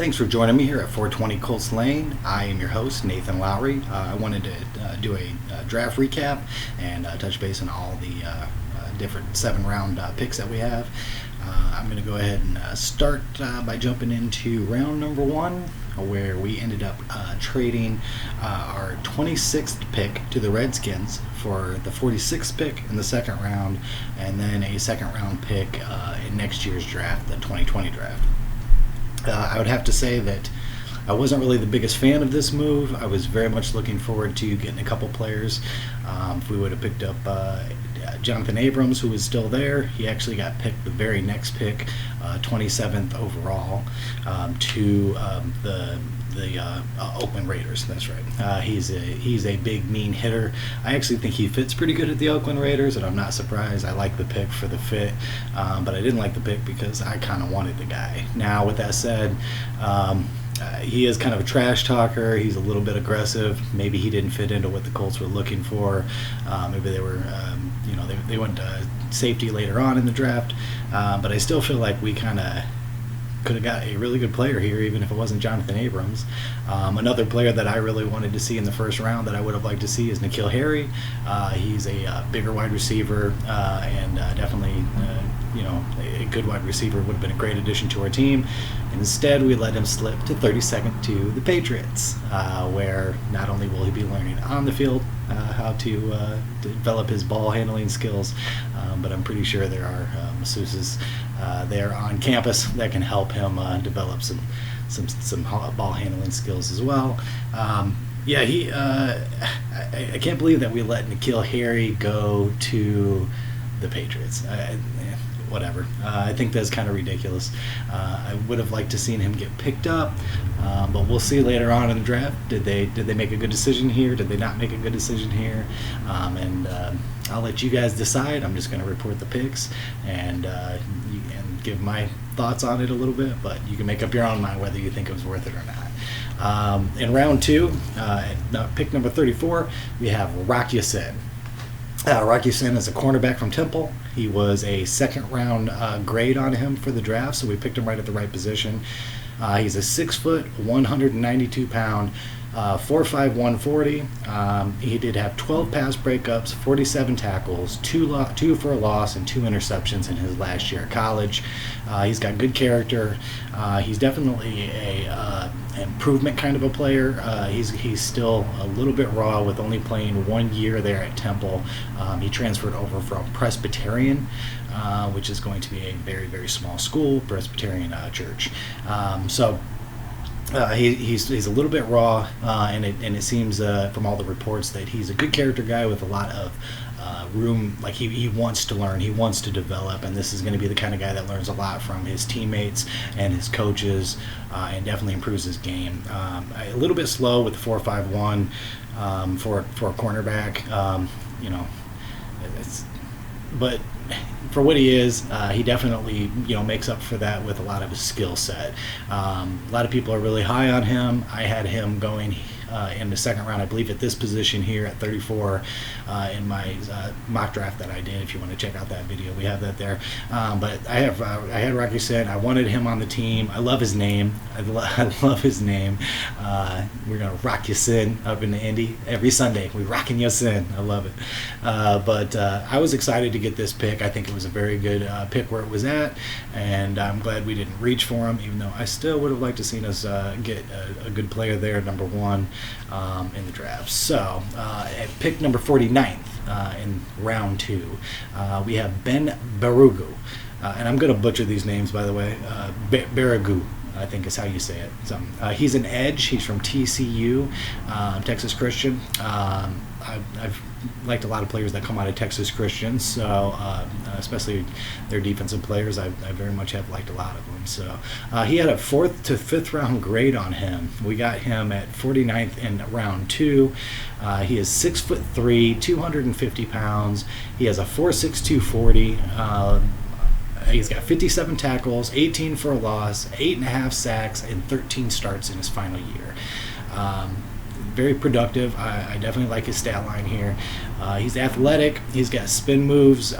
Thanks for joining me here at 420 Colts Lane. I am your host, Nathan Lowry. I wanted to do a draft recap and touch base on all the different 7-round picks that we have. I'm going to go ahead and start by jumping into round number 1, where we ended up trading our 26th pick to the Redskins for the 46th pick in the second round, and then a second round pick in next year's draft, the 2020 draft. I would have to say that I wasn't really the biggest fan of this move. I was very much looking forward to getting a couple players. If we would have picked up Jonathan Abrams, who was still there, he actually got picked the very next pick, 27th overall, to the Oakland Raiders. That's right. He's a big, mean hitter. I actually think he fits pretty good at the Oakland Raiders, and I'm not surprised. I like the pick for the fit, but I didn't like the pick because I kind of wanted the guy. Now, with that said, he is kind of a trash talker. He's a little bit aggressive. Maybe he didn't fit into what the Colts were looking for. Maybe they were, they went safety later on in the draft. But I still feel like we kind of could have got a really good player here, even if it wasn't Jonathan Abrams. Another player that I really wanted to see in the first round that I would have liked to see is Khari. He's a bigger wide receiver and definitely, a good wide receiver. Would have been a great addition to our team. Instead, we let him slip to 32nd to the Patriots, where not only will he be learning on the field how to develop his ball handling skills, but I'm pretty sure there are masseuses there on campus that can help him develop some ball handling skills as well. I can't believe that we let Khari go to the Patriots. Whatever. I think that's kind of ridiculous. I would have liked to seen him get picked up, but we'll see later on in the draft. Did they make a good decision here? Did they not make a good decision here? And I'll let you guys decide. I'm just going to report the picks and give my thoughts on it a little bit, but you can make up your own mind whether you think it was worth it or not. In round 2, at pick number 34, we have Rock Ya-Sin. Rock Ya-Sin is a cornerback from Temple. He was a second-round grade on him for the draft, so we picked him right at the right position. He's a 6 foot, 192-pound, 4'5", 140. He did have 12 pass breakups, 47 tackles, 2 for a loss, and 2 interceptions in his last year of college. He's got good character. He's definitely a improvement kind of a player. He's still a little bit raw with only playing 1 year there at Temple. He transferred over from Presbyterian, which is going to be a very, very small school, Presbyterian church. He's a little bit raw, and it seems from all the reports that he's a good character guy with a lot of room. Like he wants to learn, he wants to develop, and this is going to be the kind of guy that learns a lot from his teammates and his coaches, and definitely improves his game. A little bit slow with the 4.51 for a cornerback, but for what he is, he definitely makes up for that with a lot of his skill set. A lot of people are really high on him. I had him going in the second round, I believe, at this position here at 34 in my mock draft that I did. If you want to check out that video, we have that there. But I had Rock Ya-Sin. I wanted him on the team. I love his name. I love his name. We're gonna rock Ya-Sin up in the Indy every Sunday. We rocking Ya-Sin. I love it. But I was excited to get this pick. I think it was a very good pick where it was at, and I'm glad we didn't reach for him, even though I still would have liked to seen us get a good player there, number 1 in the draft. So at pick number 49th in round 2, we have Ben Baragu, and I'm going to butcher these names, by the way. Baragu, I think is how you say it. So, he's an edge. He's from TCU, Texas Christian. I've liked a lot of players that come out of Texas Christian, so especially their defensive players. I very much have liked a lot of them. So he had a 4th to 5th round grade on him. We got him at 49th in round 2. He is 6'3", 250 pounds. He has a 4.6, 240. He's got 57 tackles, 18 for a loss, 8.5 sacks, and 13 starts in his final year. Very productive. I definitely like his stat line here. He's athletic. He's got spin moves.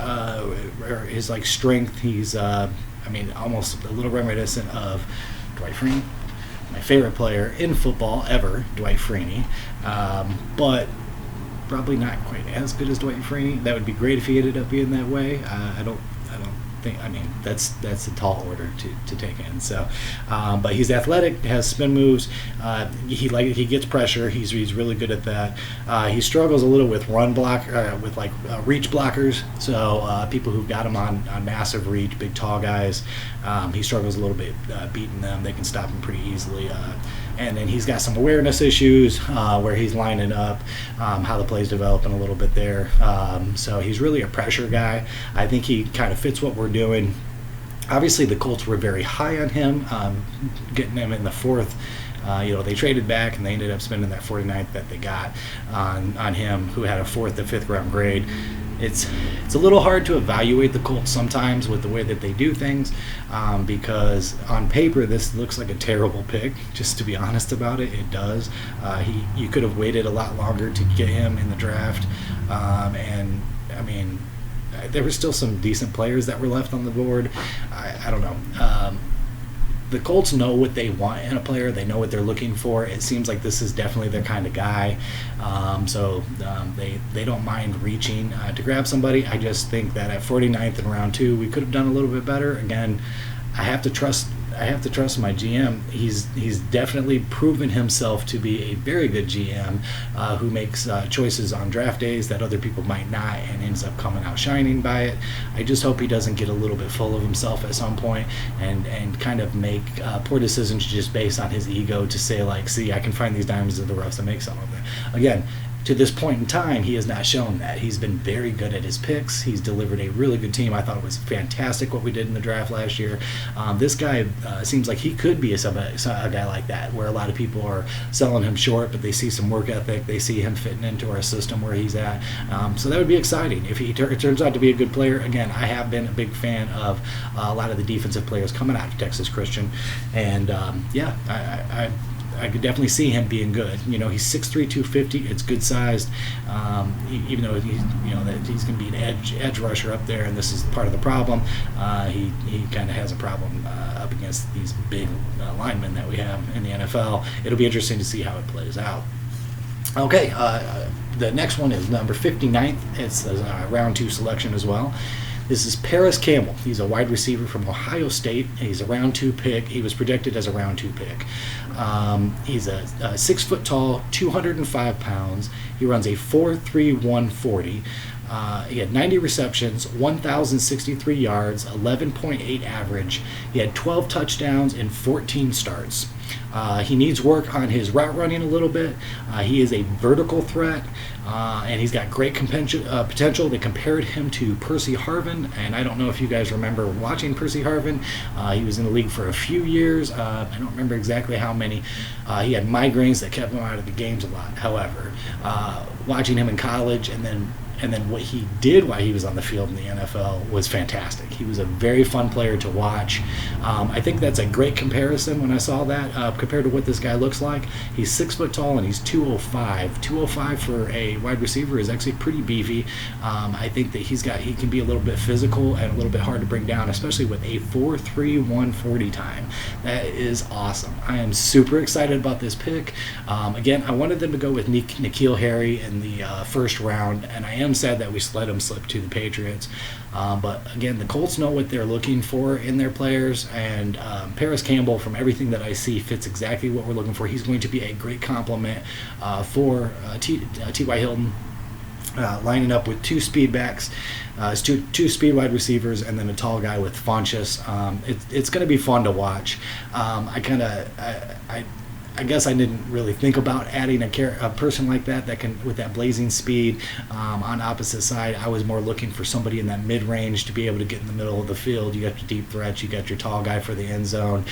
His strength. He's almost a little reminiscent of Dwight Freeney. favorite player in football ever, Dwight Freeney, but probably not quite as good as Dwight Freeney. That would be great if he ended up being that way. I don't think. I mean, that's a tall order to take in. So, but he's athletic, has spin moves. He gets pressure. He's really good at that. He struggles a little with reach blockers. So people who've got him on massive reach, big tall guys, he struggles a little bit beating them. They can stop him pretty easily. And then he's got some awareness issues where he's lining up, how the play's developing a little bit there. So he's really a pressure guy. I think he kind of fits what we're doing. Obviously, the Colts were very high on him, getting him in the fourth. They traded back and they ended up spending that 49th that they got on him, who had a fourth to fifth round grade. It's a little hard to evaluate the Colts sometimes with the way that they do things, because on paper this looks like a terrible pick. Just to be honest about it, it does. You could have waited a lot longer to get him in the draft, and I mean, there were still some decent players that were left on the board. I don't know. The Colts know what they want in a player. They know what they're looking for. It seems like this is definitely their kind of guy. So they don't mind reaching to grab somebody. I just think that at 49th in round 2, we could have done a little bit better. Again, I have to trust my GM. He's definitely proven himself to be a very good GM who makes choices on draft days that other people might not, and ends up coming out shining by it. I just hope he doesn't get a little bit full of himself at some point and kind of make poor decisions just based on his ego to say, like, see, I can find these diamonds in the rough and make some of it. Again, to this point in time, he has not shown that. He's been very good at his picks. He's delivered a really good team. I thought it was fantastic what we did in the draft last year. This guy seems like he could be a guy like that, where a lot of people are selling him short, but they see some work ethic. They see him fitting into our system where he's at. So that would be exciting. If he turns out to be a good player, again, I have been a big fan of a lot of the defensive players coming out of Texas Christian. And, I could definitely see him being good. He's 6'3", 250. It's good sized. Even though he's going to be an edge rusher up there, and this is part of the problem. He kind of has a problem up against these big linemen that we have in the NFL. It'll be interesting to see how it plays out. Okay, the next one is number 59th. It's a round 2 selection as well. This is Parris Campbell. He's a wide receiver from Ohio State. He's a round 2 pick. He was projected as a round 2 pick. He's a 6 foot tall, 205 pounds. He runs a 4.31 40. He had 90 receptions, 1,063 yards, 11.8 average. He had 12 touchdowns and 14 starts. He needs work on his route running a little bit. He is a vertical threat, and he's got great potential. They compared him to Percy Harvin, and I don't know if you guys remember watching Percy Harvin. He was in the league for a few years. I don't remember exactly how many. He had migraines that kept him out of the games a lot. However, watching him in college and then what he did while he was on the field in the NFL was fantastic. He was a very fun player to watch. I think that's a great comparison when I saw that compared to what this guy looks like. He's 6 foot tall and he's 205. 205 for a wide receiver is actually pretty beefy. I think that he can be a little bit physical and a little bit hard to bring down, especially with a 4.31 40 time. That is awesome. I am super excited about this pick. Again, I wanted them to go with N'Keal Harry in the first round, and I am sad that we let him slip to the Patriots. But again, the Colts know what they're looking for in their players, and Parris Campbell, from everything that I see, fits exactly what we're looking for. He's going to be a great complement for T.Y. Hilton, lining up with 2 speed backs, two speed wide receivers, and then a tall guy with Fonches. It's going to be fun to watch. I guess I didn't really think about adding a person like that can, with that blazing speed, on opposite side. I was more looking for somebody in that mid-range to be able to get in the middle of the field. You got your deep threats, you got your tall guy for the end zone.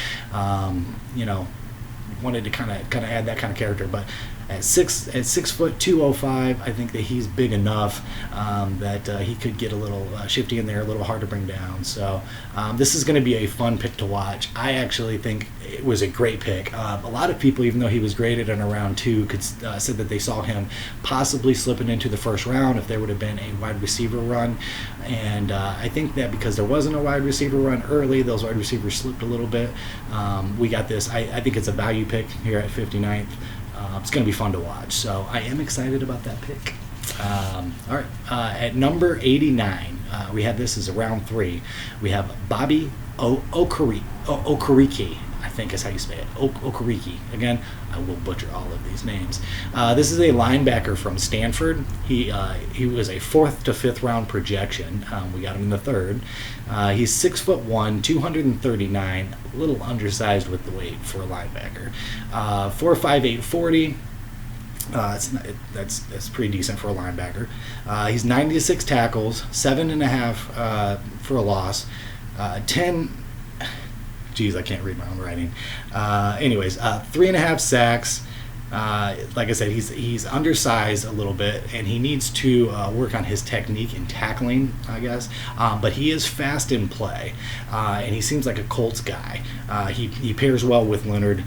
Wanted to kind of add that kind of character, but At 6'2", 205, I think that he's big enough that he could get a little shifty in there, a little hard to bring down. So this is going to be a fun pick to watch. I actually think it was a great pick. A lot of people, even though he was graded in around 2, said that they saw him possibly slipping into the first round if there would have been a wide receiver run. And I think that because there wasn't a wide receiver run early, those wide receivers slipped a little bit. We got this. I think it's a value pick here at 59th. It's going to be fun to watch. So I am excited about that pick. All right. At number 89, we have this as a round 3. We have Bobby Okereke. I think is how you say it. Okereke. Again, I will butcher all of these names. This is a linebacker from Stanford. He was a 4th to 5th round projection. We got him in the 3rd. He's 6'1", 239, a little undersized with the weight for a linebacker. 4'5", 840. That's pretty decent for a linebacker. He's 96 tackles, 7.5 for a loss, 10. Geez, I can't read my own writing. 3.5 sacks. Like I said, he's undersized a little bit, and he needs to work on his technique in tackling, I guess. But he is fast in play, and he seems like a Colts guy. He pairs well with Leonard.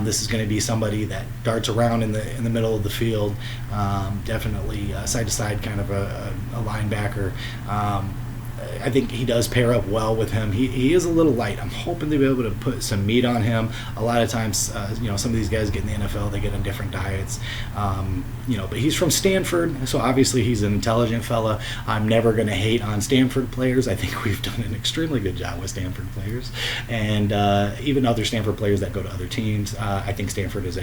This is going to be somebody that darts around in the middle of the field. Definitely side to side, kind of a linebacker. I think he does pair up well with him. He is a little light. I'm hoping to be able to put some meat on him. A lot of times, some of these guys get in the NFL, they get on different diets. But he's from Stanford, so obviously he's an intelligent fella. I'm never going to hate on Stanford players. I think we've done an extremely good job with Stanford players, and even other Stanford players that go to other teams. I think Stanford is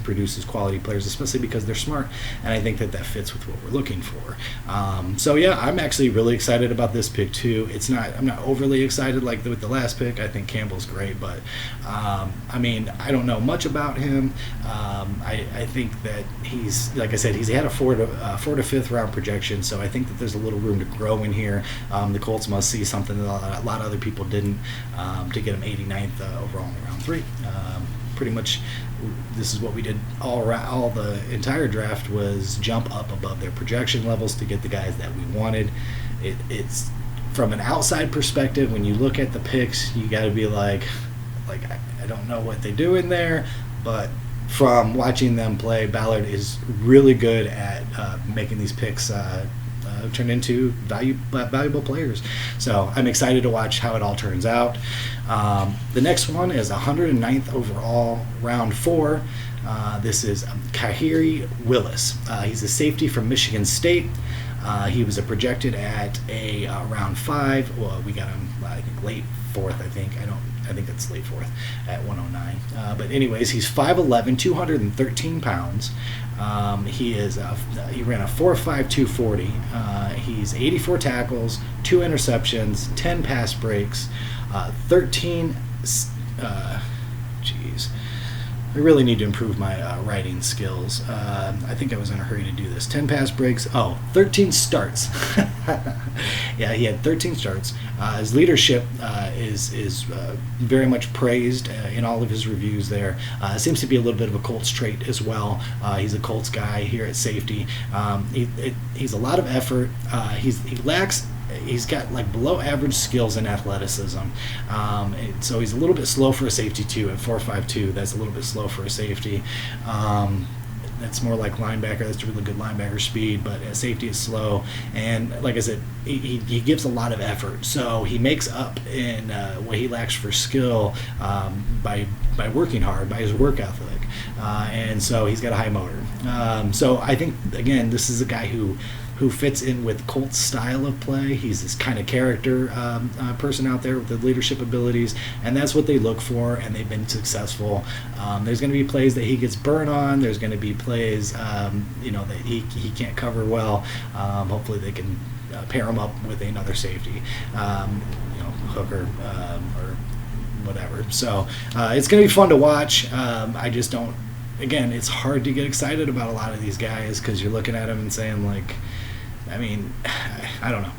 produces quality players, especially because they're smart, and I think that fits with what we're looking for. I'm actually really excited about this pick too. I'm not overly excited like with the last pick. I think Campbell's great, but I don't know much about him. I think that he's, like I said, he's had a 4 to 5th round projection, so I think that there's a little room to grow in here. The Colts must see something that a lot of other people didn't to get him 89th overall in round 3. Pretty much, this is what we did all the entire draft, was jump up above their projection levels to get the guys that we wanted. It's from an outside perspective, when you look at the picks, you got to be like I don't know what they do in there, but from watching them play, Ballard is really good at making these picks turn into valuable players. So I'm excited to watch how it all turns out. The next one is 109th overall, round 4. This is Khari Willis. He's a safety from Michigan State. He was projected at a round 5. Well, we got him, I think, late 4th. I think it's late 4th at 109. But anyways, he's 5'11", 213 pounds. He ran a 4.5, 240. He's 84 tackles, 2 interceptions, 10 pass breaks, 13. I really need to improve my writing skills. I think I was in a hurry to do this. 10 pass breaks. 13 starts. Yeah, he had 13 starts. His leadership is very much praised in all of his reviews there. Seems to be a little bit of a Colts trait as well. He's a Colts guy here at safety. He's a lot of effort. He's got like below average skills and athleticism, so he's a little bit slow for a safety too. At 4.52, that's a little bit slow for a safety. That's more like linebacker. That's really good linebacker speed, but at safety is slow. And like I said, he gives a lot of effort, so he makes up in what he lacks for skill by working hard, by his work ethic, and so he's got a high motor. So I think, again, this is a guy who fits in with Colts style of play. He's this kind of character person out there with the leadership abilities, and that's what they look for, and they've been successful. There's going to be plays that he gets burned on. There's going to be plays that he can't cover well. Hopefully they can pair him up with another safety, hooker or whatever. So it's going to be fun to watch. I just don't. Again, it's hard to get excited about a lot of these guys because you're looking at them and saying, like, I don't know.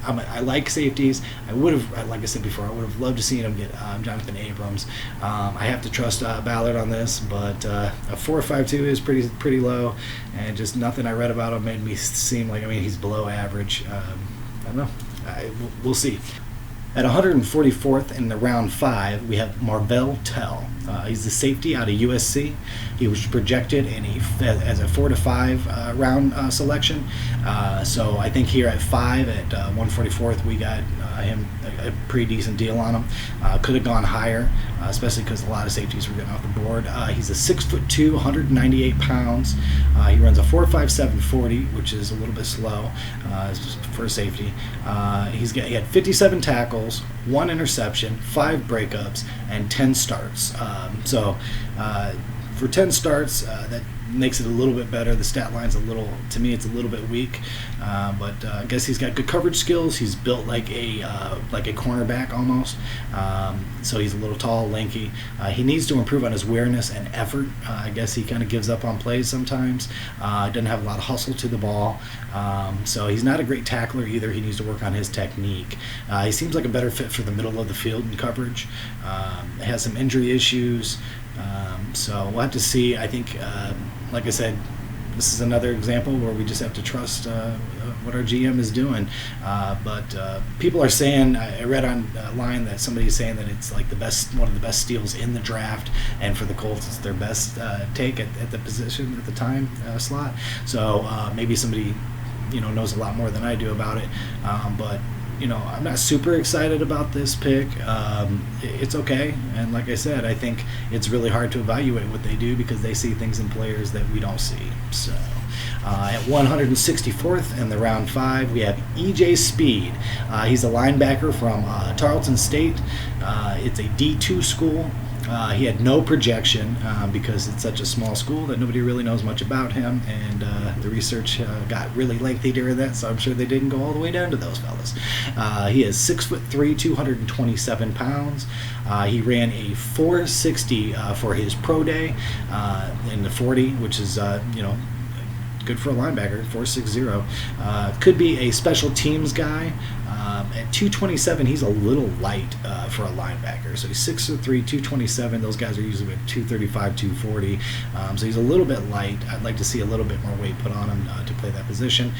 I like safeties. I would have, like I said before, I would have loved to see him get Jonathan Abrams. I have to trust Ballard on this, but a 4.52 is pretty low, and just nothing I read about him made me seem like, I mean, he's below average. I don't know. We'll see. At 144th in the round 5, we have Marvell Tell. He's the safety out of USC. He was projected as a 4 to 5 round selection. So I think here at 5 at 144th, we got him a pretty decent deal on him. Could have gone higher, especially because a lot of safeties were getting off the board. He's a 6'2", 198 pounds. He runs a 4.57 40, which is a little bit slow for a safety. He had 57 tackles, 1 interception, 5 breakups, and 10 starts. For 10 starts, that makes it a little bit better. The stat line's to me, it's a little bit weak, but I guess he's got good coverage skills. He's built like a cornerback almost, so he's a little tall, lanky. He needs to improve on his awareness and effort. I guess he kind of gives up on plays sometimes. Doesn't have a lot of hustle to the ball, so he's not a great tackler either. He needs to work on his technique. He seems like a better fit for the middle of the field in coverage. Has some injury issues. So we'll have to see. I think, like I said, this is another example where we just have to trust what our GM is doing. But people are saying, I read online that somebody's saying that it's like one of the best steals in the draft, and for the Colts, it's their best take at the position at the time slot. So maybe somebody knows a lot more than I do about it. But I'm not super excited about this pick. It's okay, and like I said, I think it's really hard to evaluate what they do because they see things in players that we don't see. So at 164th in the round 5, we have E.J. Speed. He's a linebacker from Tarleton State. It's a D2 school. He had no projection because it's such a small school that nobody really knows much about him, and the research got really lengthy during that, so I'm sure they didn't go all the way down to those fellas. He is 6'3", 227 pounds. He ran a 4.60 for his pro day in the 40, which is good for a linebacker, 4.60. Could be a special teams guy. At 227, he's a little light for a linebacker. So he's 6'3", 227. Those guys are usually at 235, 240. So he's a little bit light. I'd like to see a little bit more weight put on him to play that position.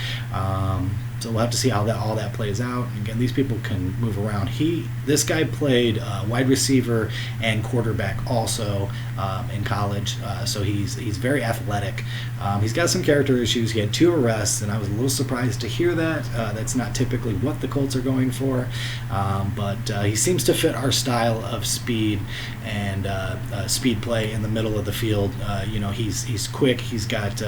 So we'll have to see how all that plays out. Again, these people can move around. This guy played wide receiver and quarterback also in college, so he's very athletic. He's got some character issues. He had 2 arrests, and I was a little surprised to hear that. That's not typically what the Colts are going for, but he seems to fit our style of speed and speed play in the middle of the field. He's quick. He's got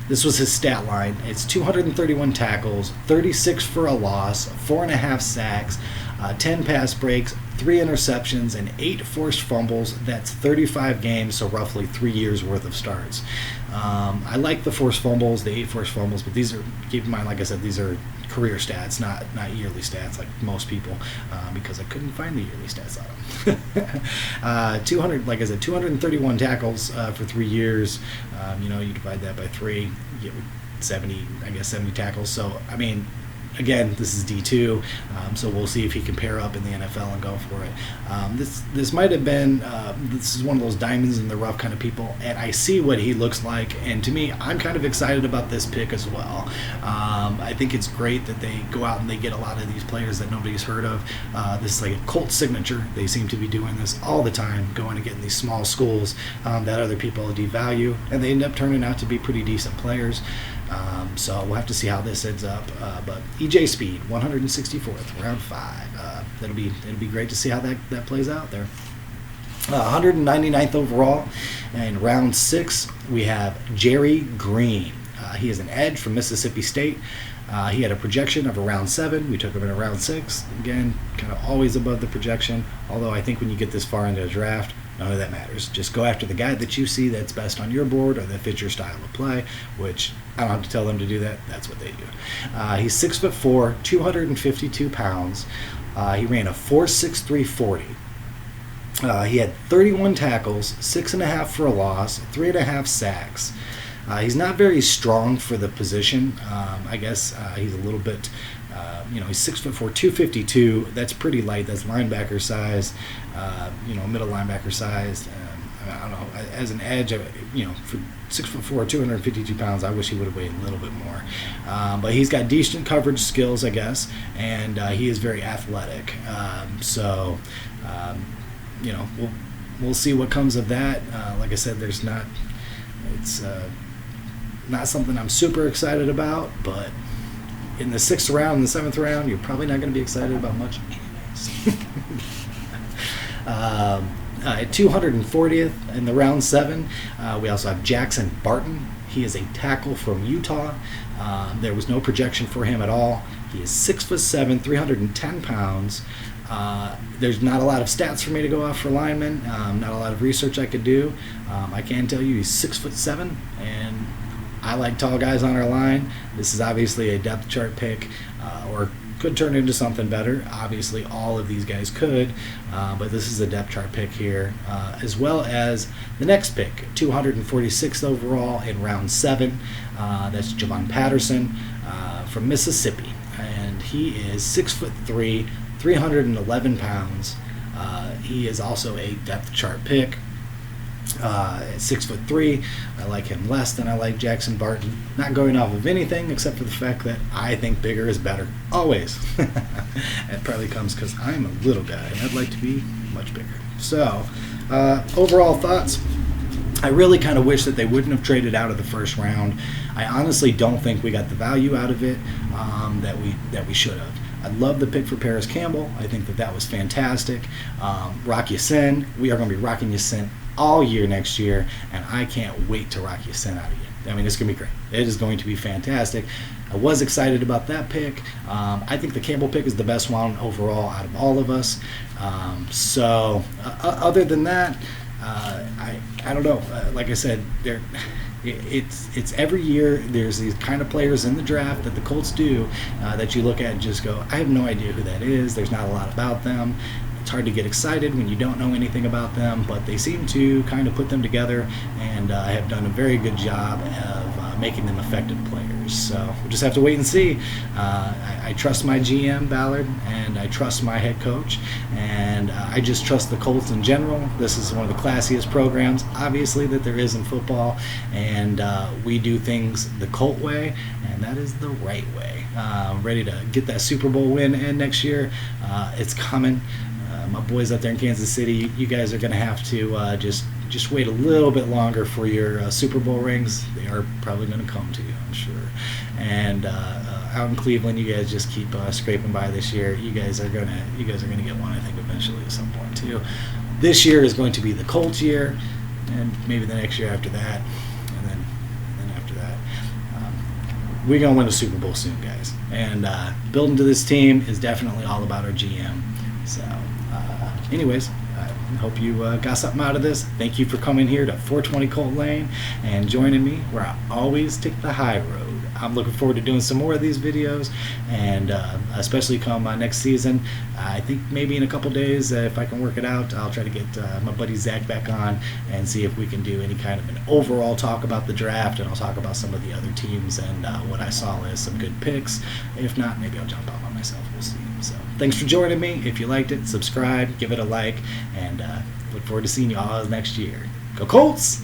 this was his stat line. It's 231 tackles, 36 for a loss, 4.5 sacks, 10 pass breaks, 3 interceptions, and 8 forced fumbles. That's 35 games, so roughly 3 years worth of starts. I like the forced fumbles, the 8 forced fumbles, but these are, keep in mind, like I said, these are career stats, not yearly stats like most people, because I couldn't find the yearly stats on them. 231 tackles for 3 years. You divide that by 3, you get 70 tackles. So, I mean, again, this is D2, so we'll see if he can pair up in the NFL and go for it. This might have been, this is one of those diamonds in the rough kind of people, and I see what he looks like, and to me, I'm kind of excited about this pick as well. I think it's great that they go out and they get a lot of these players that nobody's heard of. This is like a Colts signature. They seem to be doing this all the time, going and getting these small schools that other people devalue, and they end up turning out to be pretty decent players. So we'll have to see how this ends up. But E.J. Speed, 164th, round 5. It'll be great to see how that plays out there. 199th overall. In round 6, we have Jerry Green. He is an edge from Mississippi State. He had a projection of around 7. We took him in around 6. Again, kind of always above the projection. Although I think when you get this far into the draft, none of that matters. Just go after the guy that you see that's best on your board or that fits your style of play, which I don't have to tell them to do that. That's what they do. He's 6'4", 252 pounds. He ran a 4.63 40. He had 31 tackles, 6.5 for a loss, 3.5 sacks. He's not very strong for the position. I guess he's a little bit He's 6'4", 252. That's pretty light. That's linebacker size. Middle linebacker size. I don't know. As an edge, for 6'4", 252 pounds, I wish he would have weighed a little bit more. But he's got decent coverage skills, I guess, and he is very athletic. We'll see what comes of that. Like I said, it's not something I'm super excited about, but in the 6th round and the 7th round, you're probably not going to be excited about much anyways. At 240th in the round 7, we also have Jackson Barton. He is a tackle from Utah. There was no projection for him at all. He is 6'7", 310 pounds. There's not a lot of stats for me to go off for linemen. Not a lot of research I could do. I can tell you he's 6'7", and I like tall guys on our line. This is obviously a depth chart pick, or could turn into something better. Obviously, all of these guys could, but this is a depth chart pick here, as well as the next pick, 246th overall in round 7. That's Javon Patterson from Mississippi, and he is 6'3", 311 pounds. He is also a depth chart pick. At 6'3", I like him less than I like Jackson Barton. Not going off of anything except for the fact that I think bigger is better. Always. It probably comes because I'm a little guy and I'd like to be much bigger. So, overall thoughts. I really kind of wish that they wouldn't have traded out of the first round. I honestly don't think we got the value out of it that we should have. I love the pick for Parris Campbell. I think that was fantastic. Rock Ya-Sin. We are going to be rocking Ya-Sin all year next year, and I can't wait to rock Ya-Sin out of you. I mean, it's going to be great. It is going to be fantastic. I was excited about that pick. I think the Campbell pick is the best one overall out of all of us. Other than that, I don't know. Like I said, it's every year there's these kind of players in the draft that the Colts do that you look at and just go, I have no idea who that is. There's not a lot about them. It's hard to get excited when you don't know anything about them, but they seem to kind of put them together and have done a very good job of making them effective players. So we'll just have to wait and see. I trust my GM, Ballard, and I trust my head coach, and I just trust the Colts in general. This is one of the classiest programs, obviously, that there is in football, and we do things the Colt way, and that is the right way. Ready to get that Super Bowl win in next year. It's coming. My boys out there in Kansas City, you guys are going to have to just wait a little bit longer for your Super Bowl rings. They are probably going to come to you, I'm sure. And out in Cleveland, you guys just keep scraping by this year. You guys are gonna get one, I think, eventually at some point too. This year is going to be the Colts year, and maybe the next year after that, and then after that, we're gonna win the Super Bowl soon, guys. And building to this team is definitely all about our GM. So. Anyways, I hope you got something out of this. Thank you for coming here to 420 Colt Lane and joining me where I always take the high road. I'm looking forward to doing some more of these videos, and especially come next season. I think maybe in a couple days, if I can work it out, I'll try to get my buddy Zach back on and see if we can do any kind of an overall talk about the draft, and I'll talk about some of the other teams and what I saw as some good picks. If not, maybe I'll jump on by myself. We'll see. So thanks for joining me. If you liked it, subscribe, give it a like, and look forward to seeing you all next year. Go Colts!